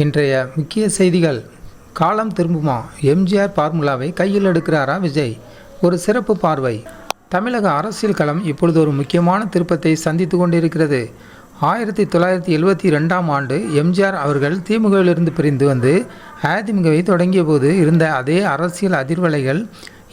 இன்றைய முக்கிய செய்திகள். காலம் திரும்புமா? எம்ஜிஆர் ஃபார்முலாவை கையில் எடுக்கிறாரா விஜய்? ஒரு சிறப்பு பார்வை. தமிழக அரசியல் களம் இப்பொழுது ஒரு முக்கியமான திருப்பத்தை சந்தித்து கொண்டிருக்கிறது. 1972ஆம் ஆண்டு எம்ஜிஆர் அவர்கள் திமுகவிலிருந்து பிரிந்து வந்து அதிமுகவை தொடங்கிய போது இருந்த அதே அரசியல் அதிர்வலைகள்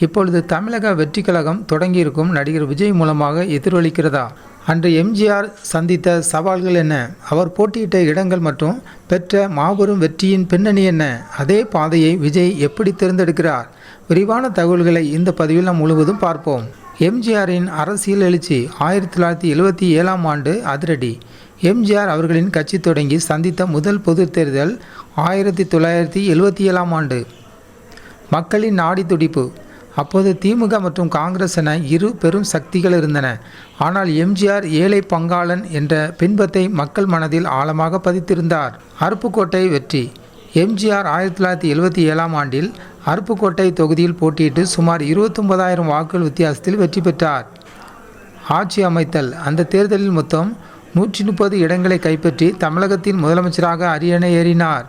இப்பொழுது தமிழக வெற்றி கழகம் தொடங்கியிருக்கும் நடிகர் விஜய் மூலமாக எதிரொலிக்கிறதா? அன்று எம்ஜிஆர் சந்தித்த சவால்கள் என்ன? அவர் போட்டியிட்ட இடங்கள் மற்றும் பெற்ற மாபெரும் வெற்றியின் பின்னணி என்ன? அதே பாதையை விஜய் எப்படி தேர்ந்தெடுக்கிறார்? விரிவான தகவல்களை இந்த பதிவில் நாம் முழுவதும் பார்ப்போம். எம்ஜிஆரின் அரசியல் எழுச்சி. 1977ஆம் ஆண்டு அதிரடி. எம்ஜிஆர் அவர்களின் கட்சி தொடங்கி சந்தித்த முதல் பொது தேர்தல் 1977ஆம் ஆண்டு. மக்களின் நாடி துடிப்பு. அப்போது திமுக மற்றும் காங்கிரஸ் என இரு பெரும் சக்திகள் இருந்தன. ஆனால் எம்ஜிஆர் ஏழை பங்காளன் என்ற பின்பத்தை மக்கள் மனதில் ஆழமாக பதித்திருந்தார். அருப்புக்கோட்டை வெற்றி. எம்ஜிஆர் 1977ஆம் ஆண்டில் அருப்புக்கோட்டை தொகுதியில் போட்டியிட்டு சுமார் 29,000 வாக்குகள் வித்தியாசத்தில் வெற்றி பெற்றார். ஆட்சி அமைத்தல். அந்த தேர்தலில் மொத்தம் 130 இடங்களை கைப்பற்றி தமிழகத்தின் முதலமைச்சராக அரியணை ஏறினார்.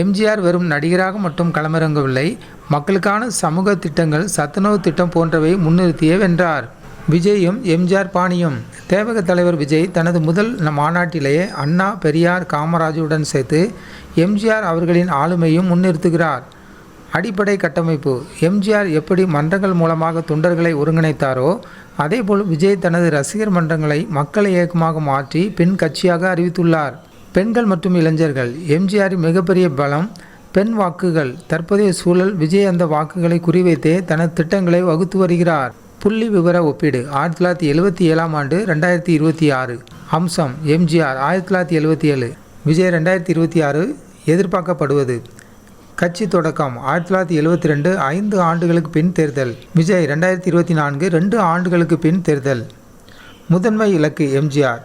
எம்ஜிஆர் வெறும் நடிகராக மட்டும் களமிறங்கவில்லை, மக்களுக்கான சமூக திட்டங்கள், சத்துணவு திட்டம் போன்றவை முன்னிறுத்தியே வென்றார். விஜயும் எம்ஜிஆர் பாணியும். தேவக தலைவர் விஜய் தனது முதல் மாநாட்டிலேயே அண்ணா, பெரியார், காமராஜுடன் சேர்த்து எம்ஜிஆர் அவர்களின் ஆளுமையும் முன்னிறுத்துகிறார். அடிப்படை கட்டமைப்பு. எம்ஜிஆர் எப்படி மன்றங்கள் மூலமாக தொண்டர்களை ஒருங்கிணைத்தாரோ அதேபோல் விஜய் தனது ரசிகர் மன்றங்களை மக்கள் இயக்கமாக மாற்றி பெண் கட்சியாக அறிவித்துள்ளார். பெண்கள் மற்றும் இளைஞர்கள். எம்ஜிஆரின் மிகப்பெரிய பலம் பெண் வாக்குகள். தற்போதைய சூழல் விஜய் அந்த வாக்குகளை குறிவைத்தே தனது திட்டங்களை வகுத்து வருகிறார். புள்ளி விவர ஒப்பீடு. 1977ஆம் ஆண்டு 2026. அம்சம். எம்ஜிஆர் 1977, விஜய் 2026. எதிர்பார்க்கப்படுவது. கட்சி தொடக்கம் 1972, 5 ஆண்டுகளுக்கு பின் தேர்தல். விஜய் 2024, 2 ஆண்டுகளுக்கு பின் தேர்தல். முதன்மை இலக்கு எம்ஜிஆர்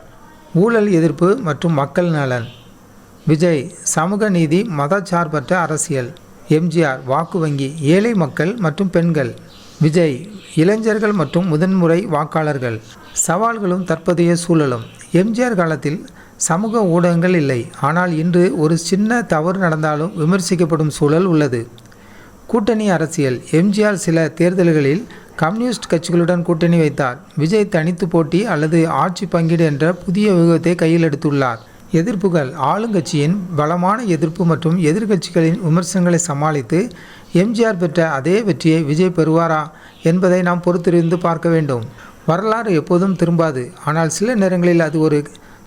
ஊழல் எதிர்ப்பு மற்றும் மக்கள் நலன். விஜய் சமூக நீதி, மதச்சார்பற்ற அரசியல். எம்ஜிஆர் வாக்கு வங்கி, ஏழை மக்கள் மற்றும் பெண்கள். விஜய் இளைஞர்கள் மற்றும் முதன்முறை வாக்காளர்கள். சவால்களும் தற்போதைய சூழலும். எம்ஜிஆர் காலத்தில் சமூக ஊடகங்கள் இல்லை, ஆனால் இன்று ஒரு சின்ன தவறு நடந்தாலும் விமர்சிக்கப்படும் சூழல் உள்ளது. கூட்டணி அரசியல். எம்ஜிஆர் சில தேர்தல்களில் கம்யூனிஸ்ட் கட்சிகளுடன் கூட்டணி வைத்தார். விஜய் தனித்து போட்டி அல்லது ஆட்சி பங்கீடு என்ற புதிய வியூகத்தை கையில் எடுத்துள்ளார். எதிர்ப்புகள். ஆளுங்கட்சியின் பலமான எதிர்ப்பு மற்றும் எதிர்க்கட்சிகளின் விமர்சனங்களை சமாளித்து எம்ஜிஆர் பெற்ற அதே வெற்றியை விஜய் பெறுவாரா என்பதை நாம் பொறுத்திருந்து பார்க்க வேண்டும். வரலாறு எப்போதும் திரும்பாது, ஆனால் சில நேரங்களில் அது ஒரு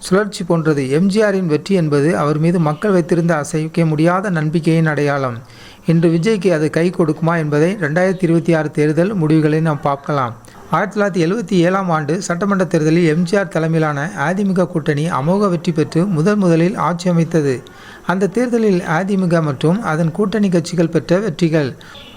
சுழற்சி போன்றது. எம்ஜிஆரின் வெற்றி என்பது அவர் மீது மக்கள் வைத்திருந்த அசைக்க முடியாத நம்பிக்கையின் அடையாளம். இன்று விஜய்க்கு அது கை கொடுக்குமா என்பதை 2026 தேர்தல் முடிவுகளை நாம் பார்க்கலாம். 1977ஆம் ஆண்டு சட்டமன்ற தேர்தலில் எம்ஜிஆர் தலைமையிலான அதிமுக கூட்டணி அமோக வெற்றி பெற்று முதலில் ஆட்சி அமைத்தது. அந்த தேர்தலில் அதிமுக மற்றும் அதன் கூட்டணி கட்சிகள் பெற்ற வெற்றிகள்.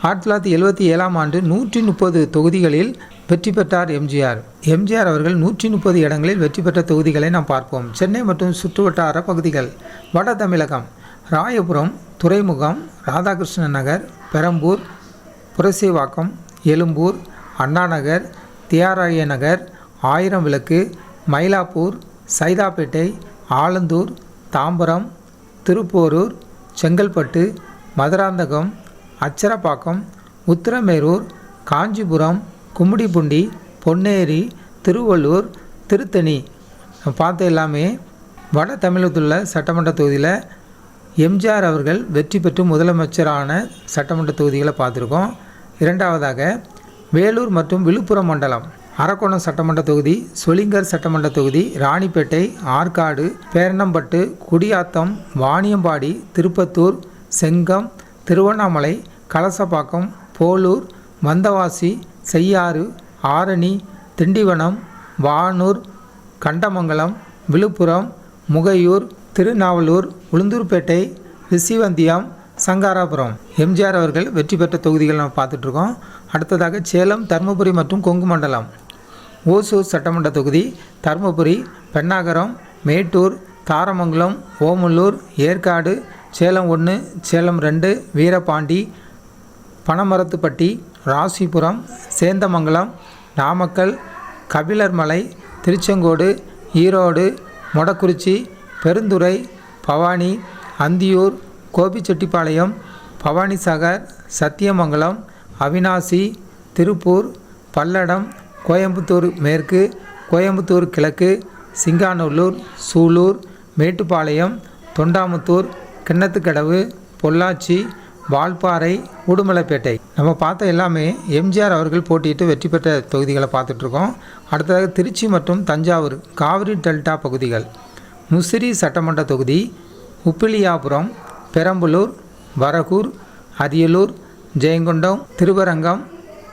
1977ஆம் ஆண்டு 130 தொகுதிகளில் வெற்றி பெற்றார் எம்ஜிஆர். எம்ஜிஆர் அவர்கள் 130 இடங்களில் வெற்றி பெற்ற தொகுதிகளை நாம் பார்ப்போம். சென்னை மற்றும் சுற்றுவட்டார பகுதிகள். வட தமிழகம். ராயபுரம், துறைமுகம், ராதாகிருஷ்ண நகர், பெரம்பூர், புரசைவாக்கம், எழும்பூர், அண்ணாநகர், தியாகராய நகர், ஆயிரம் விளக்கு, மயிலாப்பூர், சைதாப்பேட்டை, ஆலந்தூர், தாம்பரம், திருப்போரூர், செங்கல்பட்டு, மதுராந்தகம், அச்சரப்பாக்கம், உத்திரமேரூர், காஞ்சிபுரம், கும்மிடிப்பூண்டி, பொன்னேரி, திருவள்ளூர், திருத்தணி பார்த்த எல்லாமே வட தமிழகத்துள்ள சட்டமன்ற தொகுதியில் எம்ஜிஆர் அவர்கள் வெற்றி பெற்று முதலமைச்சரான சட்டமன்ற தொகுதிகளை பார்த்துருக்கோம். இரண்டாவதாக வேலூர் மற்றும் விழுப்புரம் மண்டலம். அரக்கோணம் சட்டமன்ற தொகுதி, சொலிங்கர் சட்டமன்ற தொகுதி, ராணிப்பேட்டை, ஆற்காடு, பேரணம்பட்டு, குடியாத்தம், வாணியம்பாடி, திருப்பத்தூர், செங்கம், திருவண்ணாமலை, கலசப்பாக்கம், போலூர், வந்தவாசி, செய்யாறு, ஆரணி, திண்டிவனம், வானூர், கண்டமங்கலம், விழுப்புரம், முகையூர், திருநாவலூர், உளுந்தூர்பேட்டை, ரிஷிவந்தியம், சங்காராபுரம். எம்ஜிஆர் அவர்கள் வெற்றி பெற்ற தொகுதிகள் நம்ம பார்த்துட்ருக்கோம். அடுத்ததாக சேலம், தருமபுரி மற்றும் கொங்கு மண்டலம். ஓசூர் சட்டமன்ற தொகுதி, தருமபுரி, பென்னாகரம், மேட்டூர், தாரமங்கலம், ஓமலூர், ஏற்காடு, சேலம் 1, சேலம் 2, வீரபாண்டி, பனமரத்துப்பட்டி, ராசிபுரம், சேந்தமங்கலம், நாமக்கல், கபிலர்மலை, திருச்செங்கோடு, ஈரோடு, மொடக்குறிச்சி, பெருந்துறை, பவானி, அந்தியூர், கோபிச்செட்டிப்பாளையம், பவானிசாகர், சத்தியமங்கலம், அவிநாசி, திருப்பூர், பல்லடம், கோயம்புத்தூர் மேற்கு, கோயம்புத்தூர் கிழக்கு, சிங்காநல்லூர், சூலூர், மேட்டுப்பாளையம், தொண்டாமுத்தூர், கிண்ணத்துக்கடவு, பொள்ளாச்சி, வால்பாறை, உடுமலைப்பேட்டை. நம்ம பார்த்த எல்லாமே எம்ஜிஆர் அவர்கள் போட்டியிட்டு வெற்றி பெற்ற தொகுதிகளை பார்த்துட்ருக்கோம். அடுத்ததாக திருச்சி மற்றும் தஞ்சாவூர் காவிரி டெல்டா பகுதிகள். முசிறி சட்டமன்ற தொகுதி, உப்பிலியாபுரம், பெரம்பலூர், வரகூர், அரியலூர், ஜெயங்கொண்டம், திருவரங்கம்,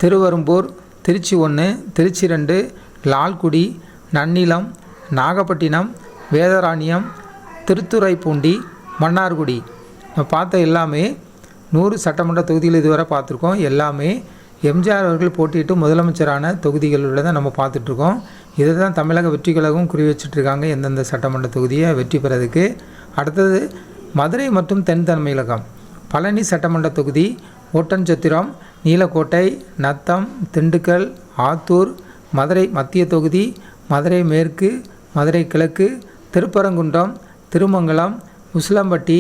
திருவெரும்பூர், திருச்சி 1, திருச்சி 2, லால்குடி, நன்னிலம், நாகப்பட்டினம், வேதராணியம், திருத்துறைப்பூண்டி, மன்னார்குடி. நம்ம பார்த்த எல்லாமே 100 சட்டமன்ற தொகுதிகள் இதுவரை பார்த்துருக்கோம். எல்லாமே எம்ஜிஆர் அவர்கள் போட்டியிட்டு முதலமைச்சரான தொகுதிகளில் தான் நம்ம பார்த்துட்ருக்கோம். இதை தான் தமிழக வெற்றி கழகம் குறி வச்சுட்ருக்காங்க எந்தெந்த சட்டமன்ற தொகுதியை வெற்றி பெறதுக்கு. அடுத்தது மதுரை மற்றும் தென் தமிழகம். பழனி சட்டமன்ற தொகுதி, ஓட்டன்சத்திரம், நீலக்கோட்டை, நத்தம், திண்டுக்கல், ஆத்தூர், மதுரை மத்திய தொகுதி, மதுரை மேற்கு, மதுரை கிழக்கு, திருப்பரங்குன்றம், திருமங்கலம், உசிலம்பட்டி,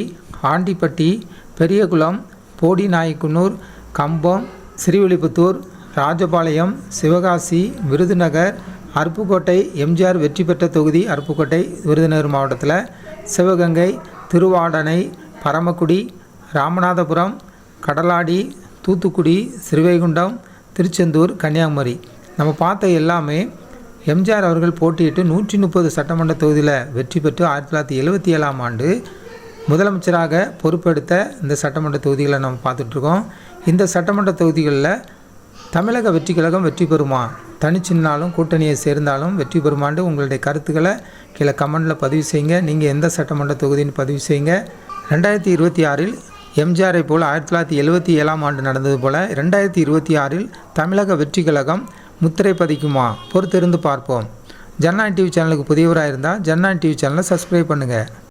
ஆண்டிப்பட்டி, பெரியகுளம், போடிநாயக்கனூர், கம்பம், ஸ்ரீவில்லிபுத்தூர், ராஜபாளையம், சிவகாசி, விருதுநகர், அருப்புக்கோட்டை. எம்ஜிஆர் வெற்றி பெற்ற தொகுதி அருப்புக்கோட்டை, விருதுநகர் மாவட்டத்தில். சிவகங்கை, திருவாடனை, பரமக்குடி, ராமநாதபுரம், கடலாடி, தூத்துக்குடி, ஸ்ரீவைகுண்டம், திருச்செந்தூர், கன்னியாகுமரி. நம்ம பார்த்த எல்லாமே எம்ஜிஆர் அவர்கள் போட்டியிட்டு 130 சட்டமன்ற தொகுதியில் வெற்றி பெற்று 1977ஆம் ஆண்டு முதலமைச்சராக பொறுப்பெடுத்த இந்த சட்டமன்ற தொகுதிகளை நம்ம பார்த்துட்ருக்கோம். இந்த சட்டமன்ற தொகுதிகளில் தமிழக வெற்றி கழகம் வெற்றி பெறுமா, தனிச்சின்னாலும் கூட்டணியை சேர்ந்தாலும் வெற்றி பெறுமான்னு உங்களுடைய கருத்துக்களை கீழே கமெண்டில் பதிவு செய்யுங்க. நீங்கள் எந்த சட்டமன்ற தொகுதின்னு பதிவு செய்யுங்க. 2026இல் எம்ஜிஆரை போல் 1977ஆம் ஆண்டு நடந்தது போல் 2026இல் தமிழக வெற்றி கழகம் முத்திரை பதிக்குமா? பொறுத்திருந்து பார்ப்போம். ஜனநாயகம் டிவி சேனலுக்கு புதியவராக இருந்தால் ஜனநாயகம் டிவி சேனலை சப்ஸ்கிரைப் பண்ணுங்கள்.